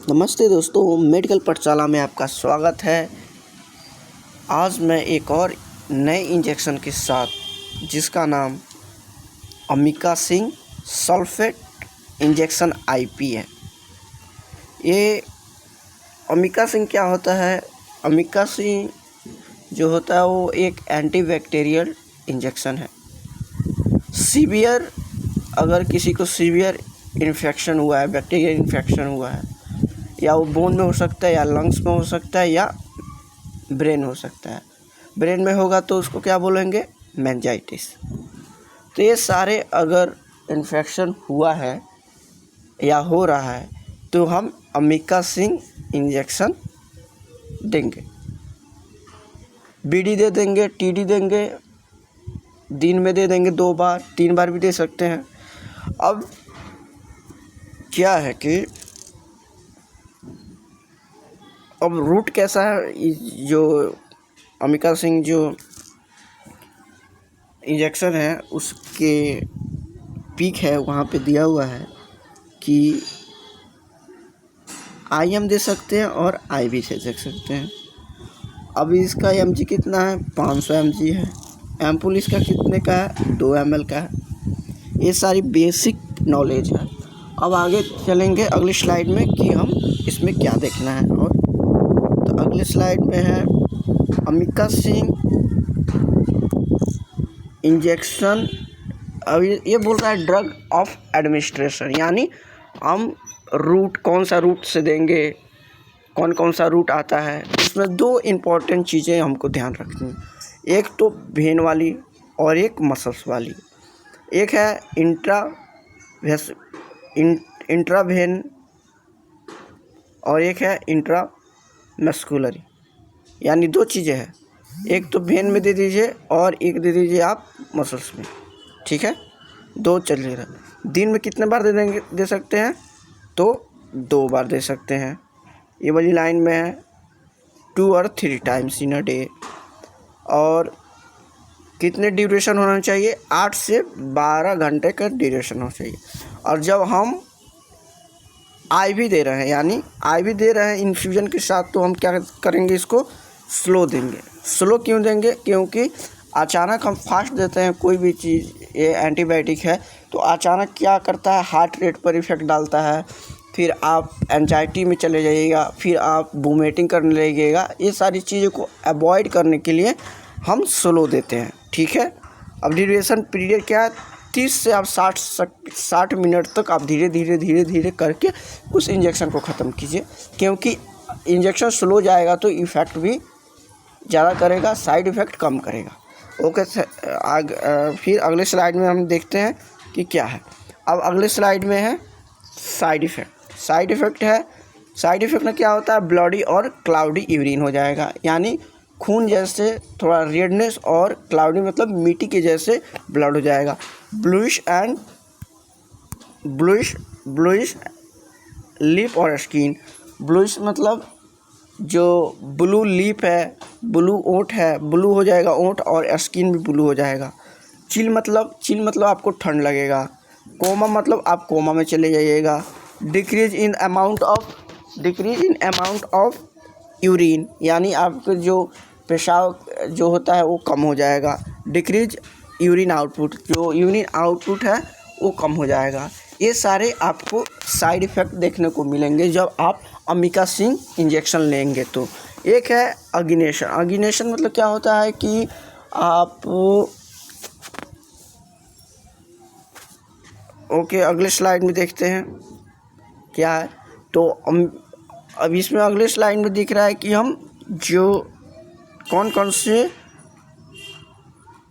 नमस्ते दोस्तों, मेडिकल पाठशाला में आपका स्वागत है। आज मैं एक और नए इंजेक्शन के साथ जिसका नाम अमिकासिंग सल्फेट इंजेक्शन आईपी है। ये अमिकासिंग क्या होता है? अमिकासिंग जो होता है वो एक एंटीबैक्टीरियल इंजेक्शन है। सीवियर अगर किसी को सीवियर इन्फेक्शन हुआ है, बैक्टीरियल इन्फेक्शन हुआ है, या वो बोन में हो सकता है या लंग्स में हो सकता है या ब्रेन हो सकता है। ब्रेन में होगा तो उसको क्या बोलेंगे? मेनिंजाइटिस। तो ये सारे अगर इन्फेक्शन हुआ है या हो रहा है तो हम अमिकासिंग इंजेक्शन देंगे। बीडी दे देंगे, टीडी देंगे, दिन में दे देंगे 2 बार, 3 बार भी दे सकते हैं। अब क्या है कि अब रूट कैसा है? जो अमिकासिंग जो इंजेक्शन है उसके पीक है वहाँ पे दिया हुआ है कि IM दे सकते हैं और IV से दे सकते हैं। अब इसका mg कितना है? 500 mg है। एम्पुल इसका कितने का है? 2 ml का है। ये सारी बेसिक नॉलेज है। अब आगे चलेंगे अगली स्लाइड में कि हम इसमें क्या देखना है। और तो अगले स्लाइड में है अमिकासिंग इंजेक्शन। अब ये बोल रहा है ड्रग ऑफ एडमिनिस्ट्रेशन, यानी हम रूट कौन सा रूट से देंगे, कौन कौन सा रूट आता है। इसमें 2 इम्पॉर्टेंट चीज़ें हमको ध्यान रखनी, एक तो वेन वाली और एक मसल्स वाली। एक है इंट्रावेन और एक है इंट्रामस्कुलरी, यानी 2 चीज़ें हैं। एक तो वेन में दे दीजिए और एक दे दीजिए आप मसल्स में, ठीक है? 2 चलिएगा। दिन में कितने बार दे सकते हैं? तो 2 बार दे सकते हैं। ये वाली लाइन में है 2 और 3 टाइम्स इन अ डे। और कितने ड्यूरेशन होना चाहिए? 8 से 12 घंटे का ड्यूरेशन होना चाहिए। और जब हम IV दे रहे हैं, यानी IV दे रहे हैं इन्फ्यूजन के साथ, तो हम क्या करेंगे? इसको स्लो देंगे। स्लो क्यों देंगे? क्योंकि अचानक हम फास्ट देते हैं कोई भी चीज़, ये एंटीबायोटिक है, तो अचानक क्या करता है? हार्ट रेट पर इफ़ेक्ट डालता है। फिर आप एंजाइटी में चले जाइएगा, फिर आप वोमिटिंग करने लगेगा। ये सारी चीज़ों को अवॉइड करने के लिए हम स्लो देते हैं, ठीक है? अब ड्यूरेशन पीरियड क्या है? 30 से आप 60 मिनट तक आप धीरे धीरे करके उस इंजेक्शन को ख़त्म कीजिए, क्योंकि इंजेक्शन स्लो जाएगा तो इफ़ेक्ट भी ज़्यादा करेगा, साइड इफ़ेक्ट कम करेगा। ओके, फिर अगले स्लाइड में हम देखते हैं कि क्या है। अब अगले स्लाइड में है साइड इफ़ेक्ट। साइड इफ़ेक्ट में क्या होता है? ब्लडी और क्लाउडी यूरिन हो जाएगा, यानी खून जैसे थोड़ा रेडनेस, और क्लाउडी मतलब मिट्टी के जैसे ब्लड हो जाएगा। ब्लूइश लिप और स्किन। ब्लूइश मतलब जो ब्लू लिप है, ब्लू ओंठ है, ब्लू हो जाएगा ओंठ, और स्किन भी ब्लू हो जाएगा। चिल मतलब आपको ठंड लगेगा। कोमा मतलब आप कोमा में चले जाइएगा। Decrease in amount of urine, यानी आपके जो पेशाब जो होता है वो कम हो जाएगा। डिक्रीज यूरिन आउटपुट, जो यूरिन आउटपुट है वो कम हो जाएगा। ये सारे आपको साइड इफ़ेक्ट देखने को मिलेंगे जब आप अमिकासिंग इंजेक्शन लेंगे। तो एक है अगिनेशन मतलब क्या होता है कि आप ओके, अगले स्लाइड में देखते हैं क्या है। तो अब इसमें अगले स्लाइड में दिख रहा है कि हम जो कौन कौन से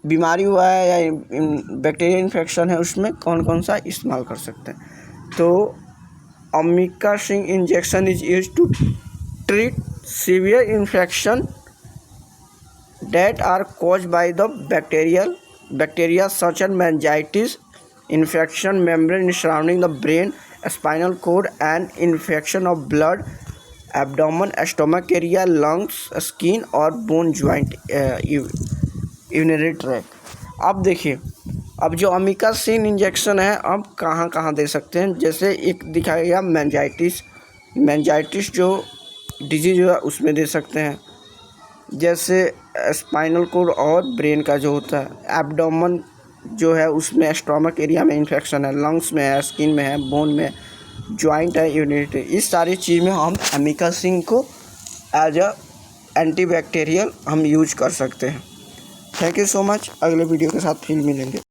बीमारी हुआ है या बैक्टीरियल इन्फेक्शन है उसमें कौन कौन सा इस्तेमाल कर सकते हैं। तो amikacin injection is used to treat severe infection that are caused by the bacteria such as meningitis, infection membrane surrounding the brain, spinal cord, and infection of blood, abdomen, stomach area, lungs, skin और bone joint, urinary tract। अब देखिए, अब जो amikacin injection है अब कहाँ कहाँ दे सकते हैं। जैसे एक दिखाया गया मेनिंजाइटिस, मेनिंजाइटिस जो डिजीज है उसमें दे सकते हैं, जैसे स्पाइनल कोड और ब्रेन का जो होता है। एब्डोमेन जो है उसमें स्टोमक एरिया में इन्फेक्शन है, लंग्स में है, स्किन में है, बोन में, जॉइंट है, यूनिट है, इस सारी चीज़ में हम एमिकासिन को एज अ एंटीबैक्टीरियल हम यूज कर सकते हैं। Thank you so much. अगले वीडियो के साथ फिर मिलेंगे।